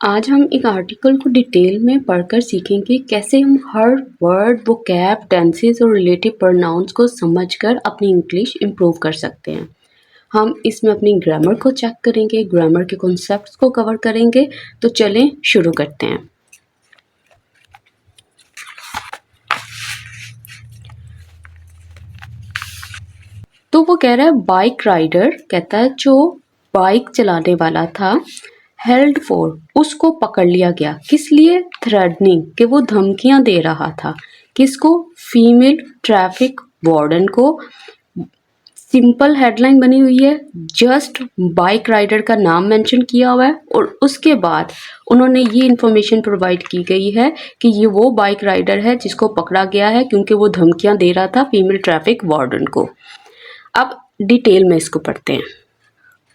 आज हम एक आर्टिकल को डिटेल में पढ़कर सीखेंगे कैसे हम हर वर्ड, वोकैब, टेंसेस और रिलेटिव प्रोनाउंस को समझकर अपनी इंग्लिश इम्प्रूव कर सकते हैं। हम इसमें अपनी ग्रामर को चेक करेंगे, ग्रामर के कॉन्सेप्ट्स को कवर करेंगे। तो चलें शुरू करते हैं। तो वो कह रहा है बाइक राइडर, कहता है जो बाइक चलाने वाला था, हेल्ड फॉर, उसको पकड़ लिया गया। किस लिए? थ्रेटनिंग, कि वो धमकियां दे रहा था। किसको? फीमेल ट्रैफिक वार्डन को। सिंपल हेडलाइन बनी हुई है, जस्ट बाइक राइडर का नाम मेंशन किया हुआ है और उसके बाद उन्होंने ये इन्फॉर्मेशन प्रोवाइड की गई है कि ये वो बाइक राइडर है जिसको पकड़ा गया है क्योंकि वो धमकियां दे रहा था फीमेल ट्रैफिक वार्डन को। अब डिटेल में इसको पढ़ते हैं।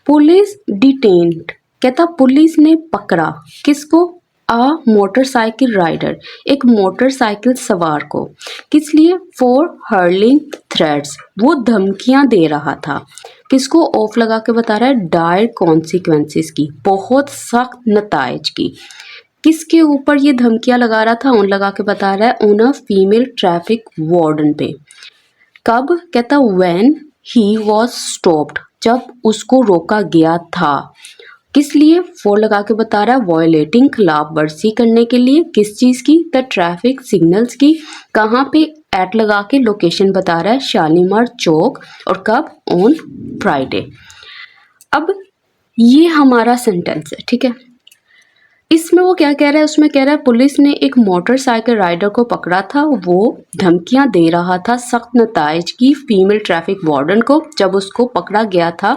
पुलिस डिटेन्ड, कहता पुलिस ने पकड़ा किसको? अ मोटरसाइकिल राइडर, एक मोटरसाइकिल सवार को। किस लिए? फॉर हर्लिंग थ्रेट्स, वो धमकियां दे रहा था। किसको? ऑफ लगा के बता रहा है, डायर कॉन्सिक्वेंसेस की, बहुत सख्त नताइज की। किसके ऊपर ये धमकियां लगा रहा था? ऑन लगा के बता रहा है, on a female traffic warden पे। कब? कहता व्हेन ही वॉज स्टॉप्ड, जब उसको रोका गया था। किस लिए? फॉर लगा के बता रहा है, वॉयलेटिंग, खिलाफ वर्जी करने के लिए। किस चीज़ की? द ट्रैफिक सिग्नल्स की। कहाँ पे? एट लगा के लोकेशन बता रहा है, शालीमार चौक। और कब? On Friday. अब ये हमारा सेंटेंस है, ठीक है। इसमें वो क्या कह रहा है? उसमें कह रहा है पुलिस ने एक मोटरसाइकिल राइडर को पकड़ा था, वो धमकियां दे रहा था सख्त नताइज की फीमेल ट्रैफिक वार्डन को जब उसको पकड़ा गया था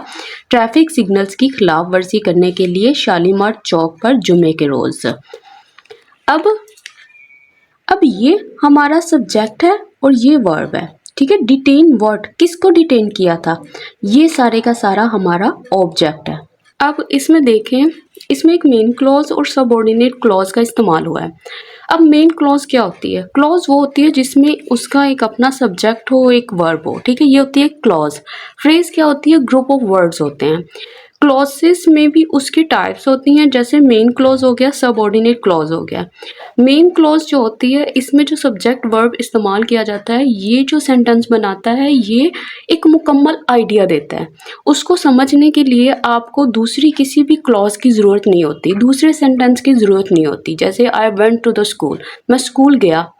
ट्रैफिक सिग्नल्स की खिलाफ वर्जी करने के लिए शालीमार चौक पर जुमे के रोज। अब ये हमारा सब्जेक्ट है और ये वर्ब है, ठीक है। डिटेन वर्ड, किसको डिटेन किया था? ये सारे का सारा हमारा ऑब्जेक्ट है। अब इसमें देखें, इसमें एक मेन क्लॉज और सबऑर्डिनेट क्लॉज का इस्तेमाल हुआ है। अब मेन क्लॉज क्या होती है? क्लॉज वो होती है जिसमें उसका एक अपना सब्जेक्ट हो, एक वर्ब हो, ठीक है, ये होती है क्लॉज। फ्रेज क्या होती है? ग्रुप ऑफ वर्ड्स होते हैं। क्लॉजेस में भी उसकी टाइप्स होती हैं, जैसे मेन क्लॉज हो गया, सबऑर्डिनेट क्लॉज हो गया। मेन क्लॉज जो होती है, इसमें जो सब्जेक्ट वर्ब इस्तेमाल किया जाता है, ये जो सेंटेंस बनाता है, ये एक मुकम्मल आइडिया देता है। उसको समझने के लिए आपको दूसरी किसी भी क्लॉज की ज़रूरत नहीं होती, दूसरे सेंटेंस की ज़रूरत नहीं होती। जैसे I went to the school, मैं स्कूल गया,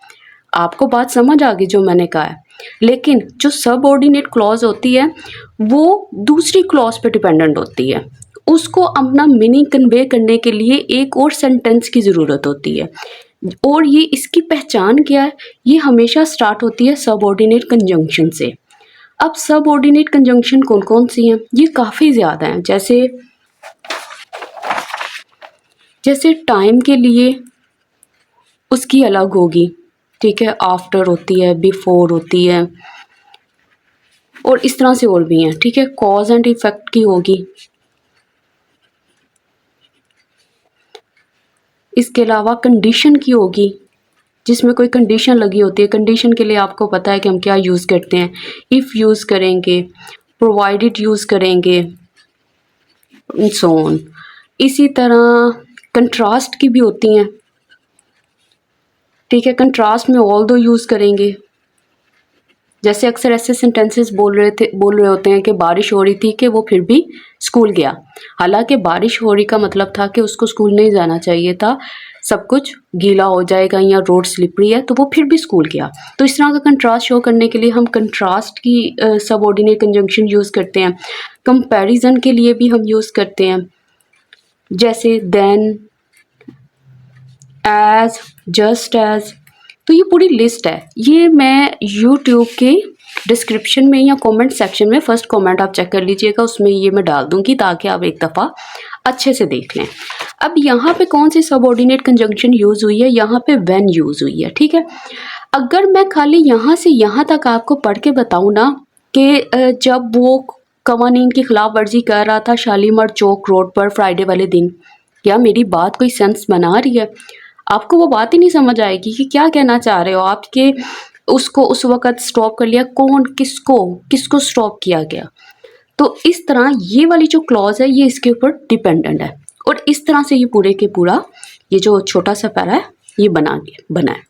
आपको बात समझ आ गई जो मैंने कहा है। लेकिन जो सबऑर्डिनेट क्लॉज होती है वो दूसरी क्लॉज पे डिपेंडेंट होती है, उसको अपना मीनिंग कन्वे करने के लिए एक और सेंटेंस की ज़रूरत होती है। और ये इसकी पहचान क्या है? ये हमेशा स्टार्ट होती है सबऑर्डिनेट कंजंक्शन से। अब सबऑर्डिनेट कंजंक्शन कौन कौन सी हैं? ये काफ़ी ज़्यादा हैं। जैसे टाइम के लिए उसकी अलग होगी, ठीक है, आफ्टर होती है, बिफोर होती है, और इस तरह से और भी हैं, ठीक है। कॉज एंड इफेक्ट की होगी। इसके अलावा कंडीशन की होगी, जिसमें कोई कंडीशन लगी होती है। कंडीशन के लिए आपको पता है कि हम क्या यूज़ करते हैं, इफ़ यूज़ करेंगे, प्रोवाइडेड यूज़ करेंगे, सो ऑन। इसी तरह कंट्रास्ट की भी होती हैं, ठीक है। कंट्रास्ट में ऑल दो यूज़ करेंगे। जैसे अक्सर ऐसे सेंटेंसेस बोल रहे होते हैं कि बारिश हो रही थी कि वो फिर भी स्कूल गया। हालांकि बारिश हो रही का मतलब था कि उसको स्कूल नहीं जाना चाहिए था, सब कुछ गीला हो जाएगा या रोड स्लिपरी है, तो वो फिर भी स्कूल गया। तो इस तरह का कंट्रास्ट शो करने के लिए हम कंट्रास्ट की सबऑर्डिनेट कंजंक्शन यूज़ करते हैं। कंपैरिजन के लिए भी हम यूज़ करते हैं, जैसे देन, एज, जस्ट एज। तो ये पूरी लिस्ट है, ये मैं यूट्यूब के डिस्क्रिप्शन में या कमेंट सेक्शन में, फर्स्ट कमेंट आप चेक कर लीजिएगा, उसमें ये मैं डाल दूंगी ताकि आप एक दफ़ा अच्छे से देख लें। अब यहाँ पे कौन सी सबऑर्डिनेट कंजंक्शन यूज़ हुई है? यहाँ पे व्हेन यूज़ हुई है, ठीक है। अगर मैं खाली यहाँ से यहाँ तक आपको पढ़ के बताऊँ ना कि जब वो कवानीन की खिलाफ वर्जी कर रहा था शालीमार चौक रोड पर फ्राइडे वाले दिन, क्या मेरी बात कोई सेंस बना रही है? आपको वो बात ही नहीं समझ आएगी कि क्या कहना चाह रहे हो आप, कि उसको उस वक़्त स्टॉप कर लिया, कौन, किसको स्टॉप किया गया। तो इस तरह ये वाली जो क्लॉज है ये इसके ऊपर डिपेंडेंट है और इस तरह से ये पूरे के पूरा ये जो छोटा सा पैरा है ये बना है।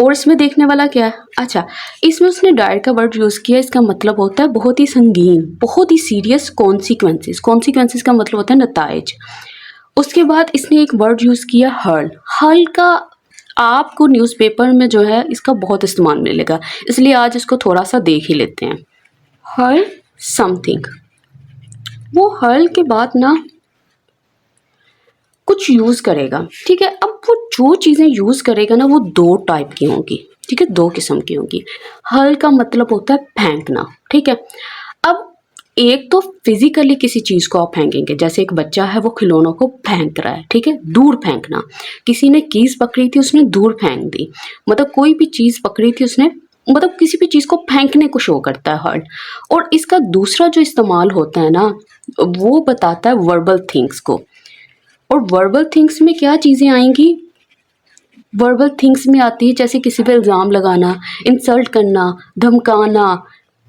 और इसमें देखने वाला क्या है, अच्छा इसमें उसने डायरेक्ट का वर्ड यूज़ किया, इसका मतलब होता है बहुत ही संगीन, बहुत ही सीरियस कॉन्सिक्वेंसेस। कॉन्सिक्वेंसेस का मतलब होता है नताइज। उसके बाद इसने एक वर्ड यूज़ किया हर्ल। हर्ल का आपको न्यूज़पेपर में जो है इसका बहुत इस्तेमाल मिलेगा, इसलिए आज इसको थोड़ा सा देख ही लेते हैं। हर्ल समथिंग, वो हर्ल के बाद ना कुछ यूज़ करेगा, ठीक है। अब वो जो चीज़ें यूज़ करेगा ना वो दो टाइप की होंगी, ठीक है, दो किस्म की होंगी। हर्ल का मतलब होता है फेंकना, ठीक है। अब एक तो फिजिकली किसी चीज़ को आप फेंकेंगे, जैसे एक बच्चा है वो खिलौनों को फेंक रहा है, ठीक है, दूर फेंकना। किसी ने कीज पकड़ी थी उसने दूर फेंक दी, मतलब कोई भी चीज़ पकड़ी थी उसने, मतलब किसी भी चीज़ को फेंकने को शो करता है हर्ल। और इसका दूसरा जो इस्तेमाल होता है ना वो बताता है वर्बल थिंग्स को। और वर्बल थिंग्स में क्या चीज़ें आएंगी, वर्बल थिंग्स में आती है जैसे किसी पे इल्ज़ाम लगाना, इंसल्ट करना, धमकाना,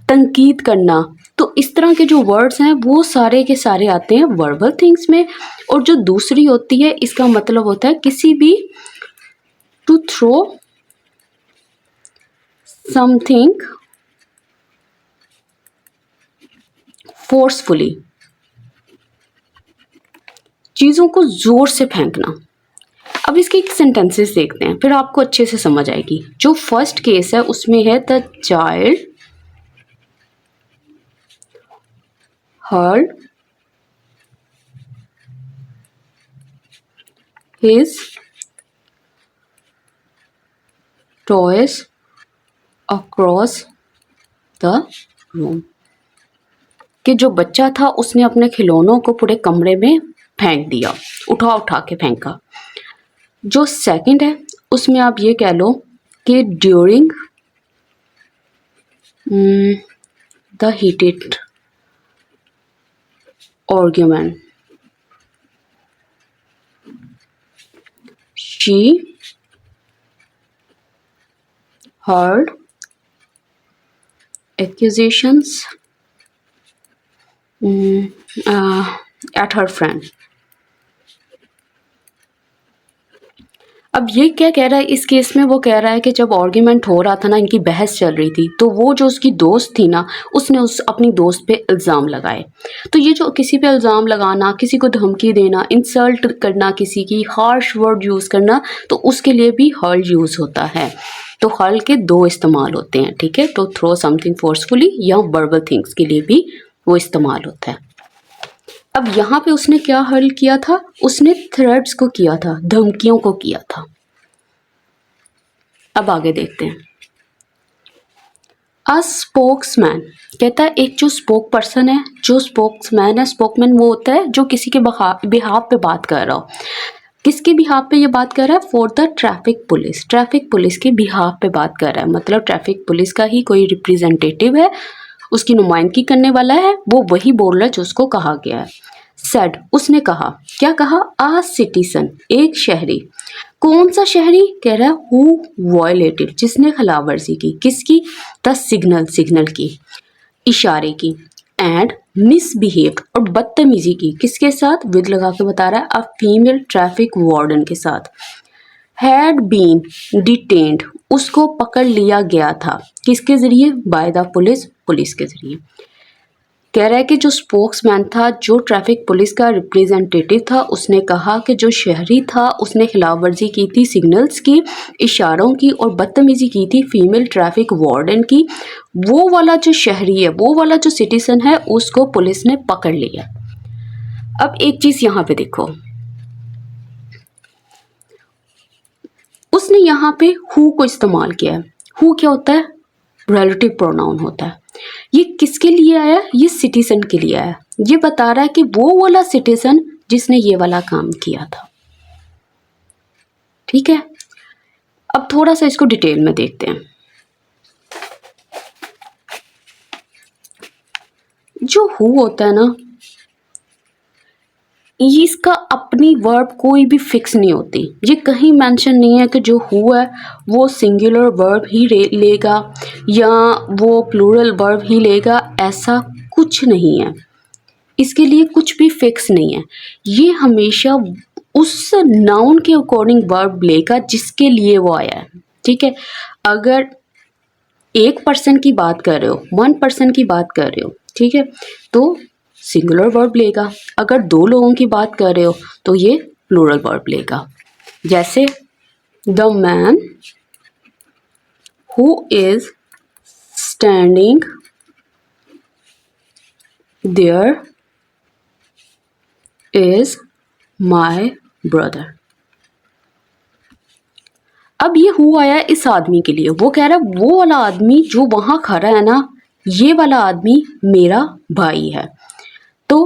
तनकीद करना। तो इस तरह के जो वर्ड्स हैं वो सारे के सारे आते हैं वर्बल थिंग्स में। और जो दूसरी होती है इसका मतलब होता है किसी भी, टू थ्रो समथिंग फोर्सफुली, चीज़ों को ज़ोर से फेंकना। अब इसके एक सेंटेंसेस देखते हैं फिर आपको अच्छे से समझ आएगी। जो फर्स्ट केस है उसमें है the child heard his toys across the room, कि जो बच्चा था उसने अपने खिलौनों को पूरे कमरे में फेंक दिया, उठा उठा के फेंका। जो सेकंड है उसमें आप ये कह लो कि during the heated argument she heard accusations at her friend। अब ये क्या कह रहा है इस केस में, वो कह रहा है कि जब आर्ग्यूमेंट हो रहा था ना, इनकी बहस चल रही थी, तो वो जो उसकी दोस्त थी ना उसने उस अपनी दोस्त पे इल्ज़ाम लगाए। तो ये जो किसी पे इल्ज़ाम लगाना, किसी को धमकी देना, इंसल्ट करना, किसी की हार्श वर्ड यूज़ करना, तो उसके लिए भी हर्ल यूज़ होता है। तो हर्ल के दो इस्तेमाल होते हैं, ठीक है। तो थ्रो समथिंग फोर्सफुली या वर्बल थिंग्स के लिए भी वो इस्तेमाल होता है। अब यहाँ पे उसने क्या हर्ल किया था, उसने थ्रेड्स को किया था, धमकियों को किया था। अब आगे देखते हैं। अ स्पोक्समैन कहता है एक जो स्पोक पर्सन है, जो स्पोक्समैन है, स्पोकमैन वो होता है जो किसी के बिहाफ पे बात कर रहा हो। किसके बिहाफ पे ये बात कर रहा है, for the traffic police, traffic police के बिहाफ पे बात कर रहा है, मतलब ट्रैफिक पुलिस का ही कोई रिप्रेजेंटेटिव है, उसकी नुमाइंदगी करने वाला है, वो वही बोल रहा है जो उसको कहा गया है। सेड उसने कहा, क्या कहा, आ सिटीजन एक शहरी। कौन सा शहरी, कह रहा है हु वायलेटेड जिसने खिलाफ वर्जी की, किसकी, द सिग्नल सिग्नल की, इशारे की, एंड मिसबिहेव्ड और बदतमीजी की, किसके साथ, विद लगा के बता रहा है, अ फीमेल ट्रैफिक वार्डन के साथ। हैड बीन डिटेन्ड उसको पकड़ लिया गया था, किसके जरिए, बाय द पुलिस, पुलिस के जरिए। कह रहा है कि जो स्पोक्समैन था, जो ट्रैफिक पुलिस का रिप्रेजेंटेटिव था, उसने कहा कि जो शहरी था उसने खिलाफ वर्जी की थी सिग्नल्स की, इशारों की और बदतमीजी की थी फीमेल ट्रैफिक वार्डन की। वो वाला जो शहरी है, वो वाला जो सिटीजन है, उसको पुलिस ने पकड़ लिया। अब एक चीज यहाँ पे देखो, उसने यहाँ पे हु को इस्तेमाल किया है। हु क्या होता है, रिलेटिव प्रोनाउन होता है। ये किसके लिए आया, ये सिटीजन के लिए आया। ये बता रहा है कि वो वाला सिटीजन जिसने ये वाला काम किया था, ठीक है। अब थोड़ा सा इसको डिटेल में देखते हैं। जो हु होता है ना, ये इसका अपनी वर्ब कोई भी फिक्स नहीं होती। ये कहीं मेंशन नहीं है कि जो हु है वो सिंगुलर वर्ब ही लेगा या वो प्लूरल वर्ब ही लेगा, ऐसा कुछ नहीं है। इसके लिए कुछ भी फिक्स नहीं है। ये हमेशा उस नाउन के अकॉर्डिंग वर्ब लेगा जिसके लिए वो आया है। ठीक है, अगर एक पर्सन की बात कर रहे हो, वन पर्सन की बात कर रहे हो, ठीक है, तो सिंगुलर वर्ब लेगा। अगर दो लोगों की बात कर रहे हो तो ये प्लूरल वर्ब लेगा। जैसे the man who is standing there is my brother. अब ये हु आया इस आदमी के लिए, वो कह रहा है वो वाला आदमी जो वहां खड़ा है ना, ये वाला आदमी मेरा भाई है। तो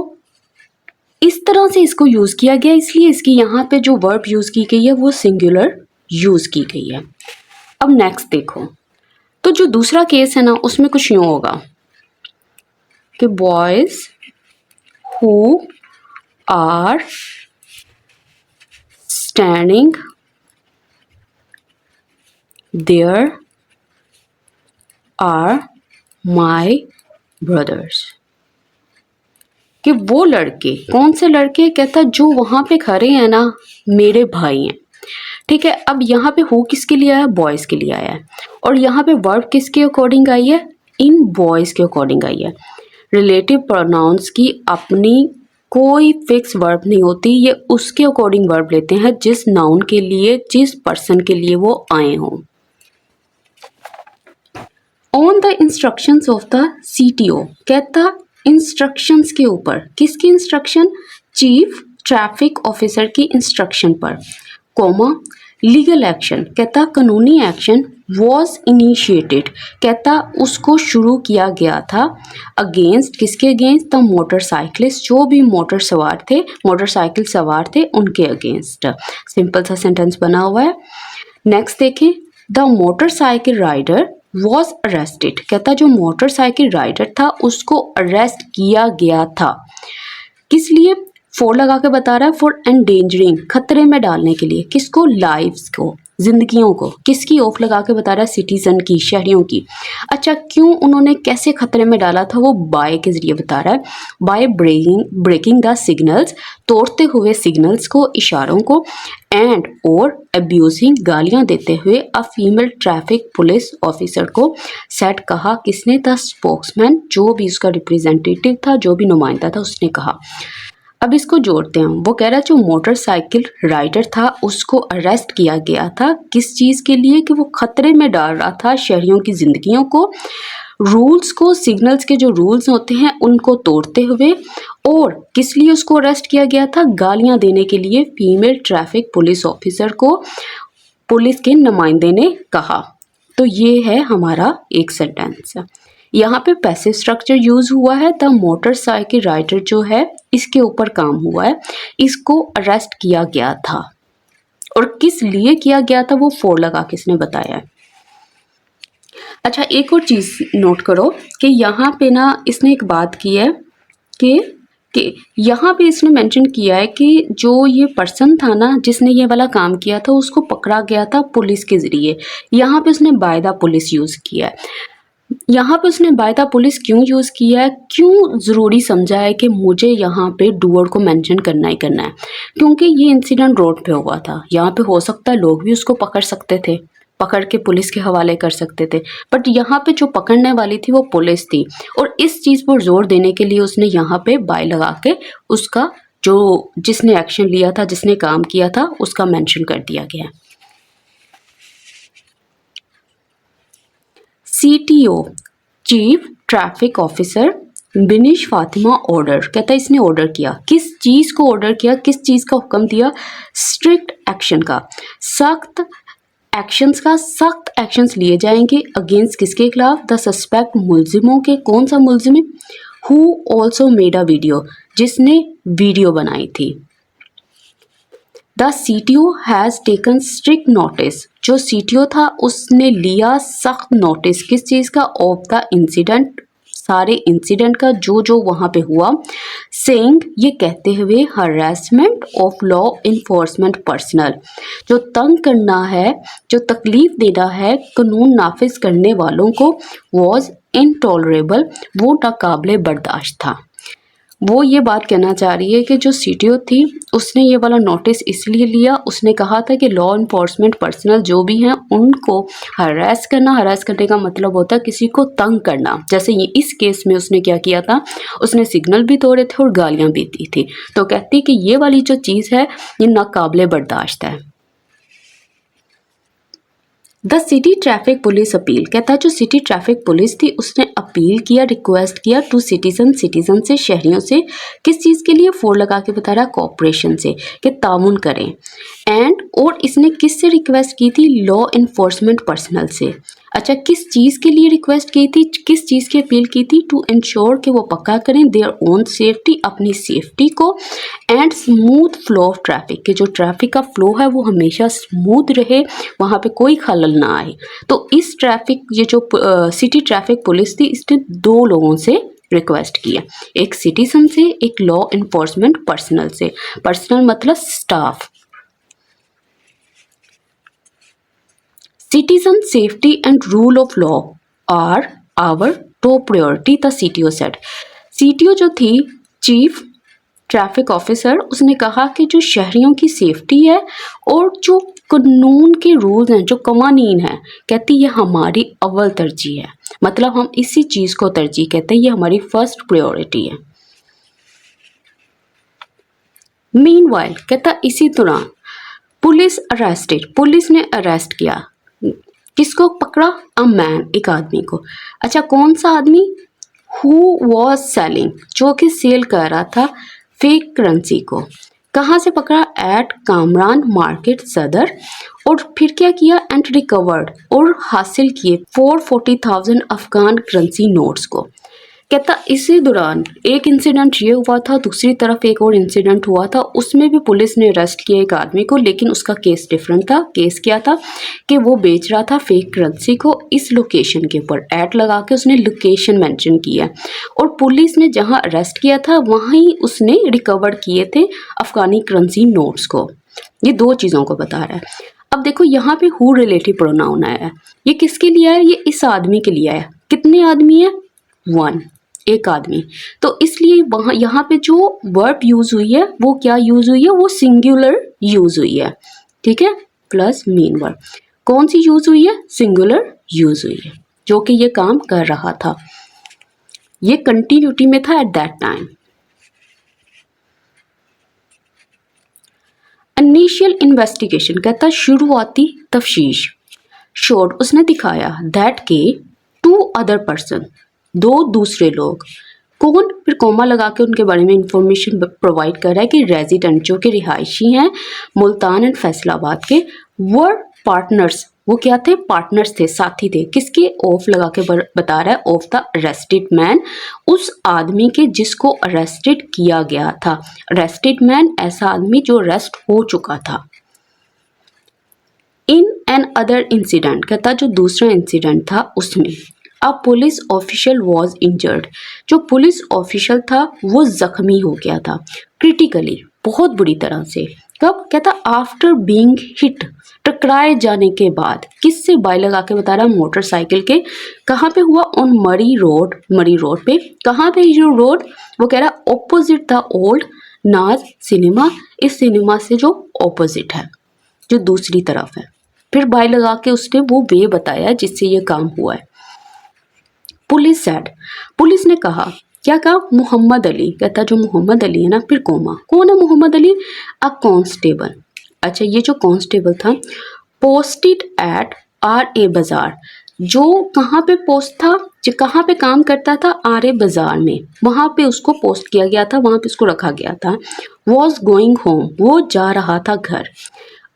इस तरह से इसको यूज किया गया, इसलिए इसकी यहाँ पे जो वर्ब यूज की गई है वो सिंगुलर यूज की गई है। अब नेक्स्ट देखो, तो जो दूसरा केस है ना उसमें कुछ यूं होगा कि boys who are standing there are my brothers. कि वो लड़के, कौन से लड़के, कहता जो वहां पे खड़े हैं ना मेरे भाई हैं। ठीक है, अब यहाँ पे हु किसके लिए आया, बॉयज के लिए आया है, और यहाँ पे वर्ब किसके अकॉर्डिंग आई है, इन बॉयज के अकॉर्डिंग आई है। रिलेटिव प्रोनाउंस की अपनी कोई फिक्स वर्ब नहीं होती, ये उसके अकॉर्डिंग वर्ब लेते हैं जिस नाउन के लिए, जिस पर्सन के लिए वो आए हों। On the instructions of the CTO, कहता इंस्ट्रक्शंस के ऊपर, किसकी इंस्ट्रक्शन, चीफ ट्रैफिक ऑफिसर की इंस्ट्रक्शन पर, कोमा लीगल एक्शन, कहता कानूनी एक्शन वॉज इनिशिएटेड, कहता उसको शुरू किया गया था, अगेंस्ट, किसके अगेंस्ट, द मोटरसाइकिलिस्ट, जो भी मोटरसाइकिल सवार थे उनके अगेंस्ट। सिंपल सा सेंटेंस बना हुआ है। नेक्स्ट देखें, the motorcycle rider was arrested, कहता जो मोटरसाइकिल राइडर था उसको अरेस्ट किया गया था, किस लिए, फॉर लगा के बता रहा है, फॉर एंडेंजरिंग, खतरे में डालने के लिए, किसको, लाइव्स को, जिंदगियों को, किसकी, ऑफ लगा के बता रहा है, सिटीजन की, शहरियों की। अच्छा, क्यों उन्होंने कैसे खतरे में डाला था, वो बाय के जरिए बता रहा है, बाय ब्रेकिंग द सिग्नल्स, तोड़ते हुए सिग्नल्स को, इशारों को, एंड और अब्यूजिंग, गालियां देते हुए, a female traffic police officer को, सेट कहा, किसने, था स्पोक्समैन, जो भी उसका रिप्रेजेंटेटिव था, जो भी नुमाइंदा था, उसने कहा। अब इसको जोड़ते हैं, वो कह रहा है जो मोटरसाइकिल राइडर था उसको अरेस्ट किया गया था, किस चीज़ के लिए, कि वो खतरे में डाल रहा था शहरियों की जिंदगियों को, रूल्स को, सिग्नल्स के जो रूल्स होते हैं उनको तोड़ते हुए, और किस लिए उसको अरेस्ट किया गया था, गालियां देने के लिए, फीमेल ट्रैफिक पुलिस ऑफिसर को पुलिस के नुमाइंदे ने कहा। तो ये है हमारा एक सेंटेंस। यहाँ पे पैसिव स्ट्रक्चर यूज हुआ है, द मोटरसाइकिल राइडर जो है इसके ऊपर काम हुआ है, इसको अरेस्ट किया गया था, और किस लिए किया गया था वो फॉर लगा किसने बताया है। अच्छा, एक और चीज नोट करो कि यहाँ पे ना इसने एक बात की है कि यहाँ पे इसने मेंशन किया है कि जो ये पर्सन था ना जिसने ये वाला काम किया था उसको पकड़ा गया था पुलिस के जरिए। यहाँ पे उसने बाय द पुलिस यूज किया है। यहाँ पे उसने बाय द पुलिस क्यों यूज़ किया है, क्यों ज़रूरी समझा है कि मुझे यहाँ पे डूअर को मेंशन करना ही करना है, क्योंकि ये इंसिडेंट रोड पे हुआ था। यहाँ पे हो सकता है लोग भी उसको पकड़ सकते थे, पकड़ के पुलिस के हवाले कर सकते थे, बट यहाँ पे जो पकड़ने वाली थी वो पुलिस थी, और इस चीज़ पर जोर देने के लिए उसने यहाँ पे बाय लगा के उसका जो जिसने एक्शन लिया था, जिसने काम किया था, उसका मेंशन कर दिया गया। CTO chief traffic officer बिनिश Fatima order, कहता है इसने ऑर्डर किया, किस चीज़ को ऑर्डर किया, किस चीज़ का हुक्म दिया, स्ट्रिक्ट एक्शन का, सख्त एक्शंस का, सख्त एक्शंस लिए जाएंगे अगेंस्ट किसके खिलाफ, द सस्पेक्ट, मुलजिमों के। कौन सा मुलजिम है, who also made a video, जिसने वीडियो बनाई थी। The CTO has taken strict notice, जो CTO था उसने लिया सख्त नोटिस, किस चीज़ का, ऑफ द इंसिडेंट, सारे इंसिडेंट का, जो जो वहाँ पे हुआ। सेइंग, ये कहते हुए, harassment of law enforcement personal, जो तंग करना है, जो तकलीफ देना है कानून नाफिज करने वालों को, वॉज इनटॉलरेबल, वो नाकाबिले बर्दाश्त था। वो ये बात कहना चाह रही है कि जो सीटीओ थी उसने ये वाला नोटिस इसलिए लिया, उसने कहा था कि लॉ इन्फोर्समेंट पर्सनल जो भी हैं उनको हरास करने का मतलब होता है किसी को तंग करना। जैसे ये इस केस में उसने क्या किया था, उसने सिग्नल भी तोड़े थे और गालियां भी दी थी। तो कहती कि ये वाली जो चीज़ है ये नाकाबिले बर्दाश्त है। The city traffic police appeal, कहता है जो सिटी ट्रैफिक पुलिस थी उसने अपील किया, रिक्वेस्ट किया टू सिटीजन से, शहरियों से, किस चीज़ के लिए, फोर लगा के बता रहा है कोऑपरेशन से, कि ताउन करें। एंड और इसने किस से रिक्वेस्ट की थी, लॉ इन्फोर्समेंट पर्सनल से। अच्छा, किस चीज़ के लिए रिक्वेस्ट की थी, किस चीज़ की अपील की थी, टू इंश्योर कि वो पक्का करें देयर ओन सेफ्टी, अपनी सेफ्टी को, and smooth flow of traffic, कि जो ट्रैफिक का फ्लो है वो हमेशा स्मूथ रहे, वहाँ पे कोई खलल ना आए। तो इस ट्रैफिक ये जो सिटी ट्रैफिक पुलिस थी इसने दो लोगों से रिक्वेस्ट किया, एक सिटीजन से, एक लॉ इन्फोर्समेंट पर्सनल से। पर्सनल मतलब staff. Citizen safety and rule of law are our top priority, the CTO said. CTO जो थी, चीफ ट्रैफिक ऑफिसर, उसने कहा कि जो शहरियों की सेफ्टी है और जो कानून के रूल्स हैं, जो कवानीन है, कहती ये हमारी अव्वल तरजीह है। मतलब हम इसी चीज़ को तरजीह कहते हैं, ये हमारी फर्स्ट प्रायोरिटी है। मीनवाइल, कहता इसी दौरान पुलिस ने अरेस्ट किया, किसको पकड़ा, अ मैन, एक आदमी को। अच्छा, कौन सा आदमी, हु वॉज सेलिंग, जो कि सेल कर रहा था फेक करेंसी को। कहाँ से पकड़ा, एट कामरान मार्केट सदर। और फिर क्या किया, एंड रिकवर्ड, और हासिल किए 440,000 अफगान करेंसी नोट्स को। कहता इसी दौरान एक इंसिडेंट ये हुआ था, दूसरी तरफ एक और इंसिडेंट हुआ था, उसमें भी पुलिस ने अरेस्ट किया एक आदमी को, लेकिन उसका केस डिफरेंट था। केस क्या था कि वो बेच रहा था फेक करेंसी को इस लोकेशन के ऊपर, ऐड लगा के उसने लोकेशन मेंशन किया, और पुलिस ने जहां अरेस्ट किया था वहीं उसने रिकवर किए थे अफगानी करेंसी नोट्स को। ये दो चीज़ों को बता रहा है। अब देखो यहाँ पे हु रिलेटिव प्रोनाउन आया है, ये किसके लिए है, ये इस आदमी के लिए है। कितने आदमी है, वन, एक आदमी। तो इसलिए वहाँ यहाँ पे जो वर्ब यूज हुई है वो क्या यूज हुई है, वो सिंगुलर यूज हुई है, ठीक है, प्लस मेन वर्ब। कौन सी यूज हुई है, सिंगुलर यूज हुई है, जो कि ये काम कर रहा था, ये कंटिन्यूटी में था at that time. Initial investigation, कहता शुरुआती तफ्तीश, शोड, उसने दिखाया, दैट के टू अदर पर्सन, दो दूसरे लोग, कौन, फिर कोमा लगा के उनके बारे में इंफॉर्मेशन प्रोवाइड कर रहा है कि रेजिडेंट जो कि रिहायशी हैं मुल्तान एंड फैसलाबाद के, वर पार्टनर्स, वो क्या थे, पार्टनर्स थे, साथी थे, किसके, ऑफ लगा के बता रहा है, ऑफ द अरेस्टेड मैन, उस आदमी के जिसको अरेस्टेड किया गया था। अरेस्टेड मैन ऐसा आदमी जो अरेस्ट हो चुका था। इन एन अदर इंसिडेंट, कहता जो दूसरा इंसिडेंट था उसमें अ पुलिस ऑफिशियल वॉज इंजर्ड, जो पुलिस ऑफिशियल था वो जख्मी हो गया था, क्रिटिकली, बहुत बुरी तरह से। कब, कहता आफ्टर बीइंग हिट, टकराए जाने के बाद, किससे, बाय लगा के बता रहा है, मोटरसाइकिल के। कहाँ पे हुआ, ऑन मरी रोड पे। कहाँ पे जो रोड, वो कह रहा है ऑपोजिट द ओल्ड नाज सिनेमा, इस सिनेमा से जो ऑपोजिट है, जो दूसरी तरफ है। फिर बाय लगा के उसने वो वे बताया जिससे ये काम हुआ है। पुलिस सेड, पुलिस ने कहा, क्या कहा, मोहम्मद अली, कहता जो मोहम्मद अली है ना, फिर कोमा, कौन है मोहम्मद अली, अ कांस्टेबल। अच्छा, ये जो कांस्टेबल था, पोस्टेड एट RA बाजार, जो कहाँ पे पोस्ट था, जो कहाँ पे काम करता था, RA बाजार में, वहाँ पे उसको पोस्ट किया गया था, वहाँ पे उसको रखा गया था। वॉज गोइंग होम, वो जा रहा था घर।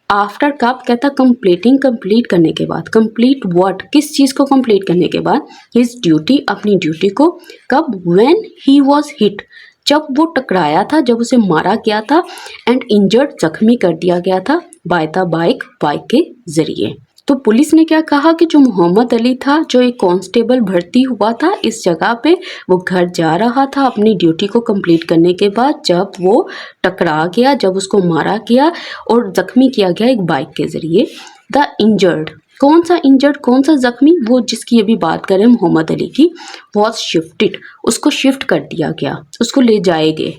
आफ्टर कब, कहता कंप्लीट करने के बाद, कंप्लीट व्हाट, किस चीज़ को कंप्लीट करने के बाद, हिज ड्यूटी, अपनी ड्यूटी को। कब, व्हेन ही वॉज हिट, जब वो टकराया था, जब उसे मारा गया था, एंड इंजर्ड, जख्मी कर दिया गया था, बाय द बाइक के जरिए। तो पुलिस ने क्या कहा कि जो मोहम्मद अली था, जो एक कांस्टेबल भर्ती हुआ था इस जगह पे, वो घर जा रहा था अपनी ड्यूटी को कंप्लीट करने के बाद, जब वो टकरा गया, जब उसको मारा गया और जख्मी किया गया एक बाइक के जरिए। द इंजर्ड, कौन सा इंजर्ड, कौन सा जख्मी, वो जिसकी अभी बात करें मोहम्मद अली की, वॉज शिफ्टेड, उसको शिफ्ट कर दिया गया, उसको ले जाए गए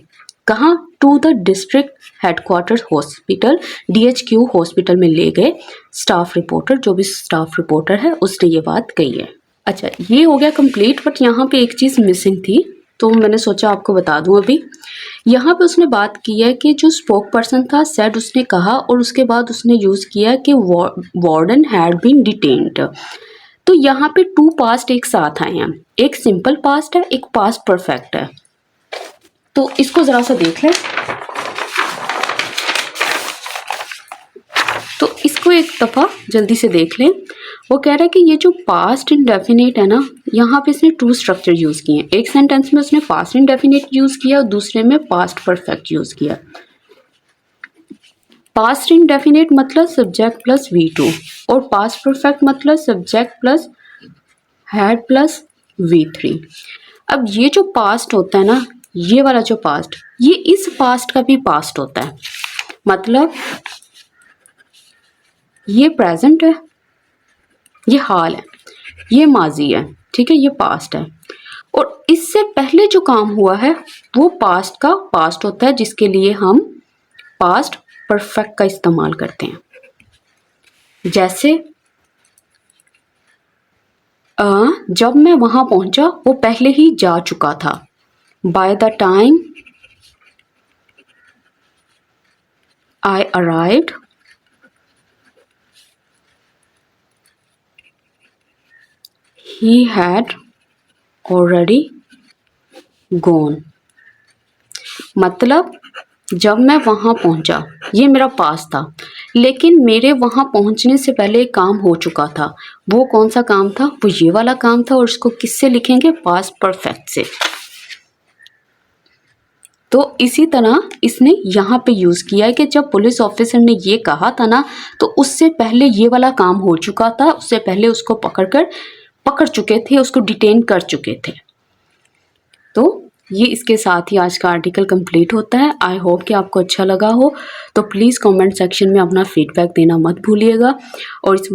कहाँ, to the district headquarter hospital, DHQ hospital में ले गए। स्टाफ रिपोर्टर, जो भी स्टाफ रिपोर्टर है उसने ये बात कही है। अच्छा, ये हो गया कंप्लीट, बट यहाँ पे एक चीज़ मिसिंग थी, तो मैंने सोचा आपको बता दूं। अभी यहाँ पे उसने बात की है कि जो स्पोक पर्सन था सेड, उसने कहा और उसके बाद उसने यूज़ किया कि वार्डन हैड बीन डिटेन्ड। तो यहाँ पे टू पास्ट एक साथ आए हैं, एक सिंपल पास्ट है, एक पास्ट परफेक्ट है। तो इसको ज़रा सा देख लें। तो इसको एक दफ़ा जल्दी से देख लें। वो कह रहा है कि ये जो पास्ट इंडेफिनिट है ना, यहाँ पे इसने टू स्ट्रक्चर यूज़ किए हैं। एक सेंटेंस में उसने पास्ट इंडेफिनिट यूज़ किया और दूसरे में पास्ट परफेक्ट यूज़ किया। पास्ट इंडेफिनिट मतलब सब्जेक्ट प्लस V2 और पास्ट परफेक्ट मतलब subject plus had plus V3। अब ये जो पास्ट होता है ना, ये वाला जो पास्ट, ये इस पास्ट का भी पास्ट होता है। मतलब ये प्रेजेंट है, ये हाल है, ये माजी है, ठीक है, ये पास्ट है। और इससे पहले जो काम हुआ है वो पास्ट का पास्ट होता है, जिसके लिए हम पास्ट परफेक्ट का इस्तेमाल करते हैं। जैसे जब मैं वहां पहुंचा वो पहले ही जा चुका था। By the time I arrived, he had already gone। मतलब जब मैं वहाँ पहुँचा, ये मेरा पास था, लेकिन मेरे वहाँ पहुँचने से पहले एक काम हो चुका था। वो कौन सा काम था? वो ये वाला काम था। और इसको किससे लिखेंगे? पास्ट परफेक्ट से। तो इसी तरह इसने यहाँ पे यूज़ किया है कि जब पुलिस ऑफिसर ने ये कहा था ना, तो उससे पहले ये वाला काम हो चुका था। उससे पहले उसको पकड़ चुके थे, उसको डिटेन कर चुके थे। तो ये इसके साथ ही आज का आर्टिकल कंप्लीट होता है। आई होप कि आपको अच्छा लगा हो। तो प्लीज़ कमेंट सेक्शन में अपना फीडबैक देना मत भूलिएगा। और इस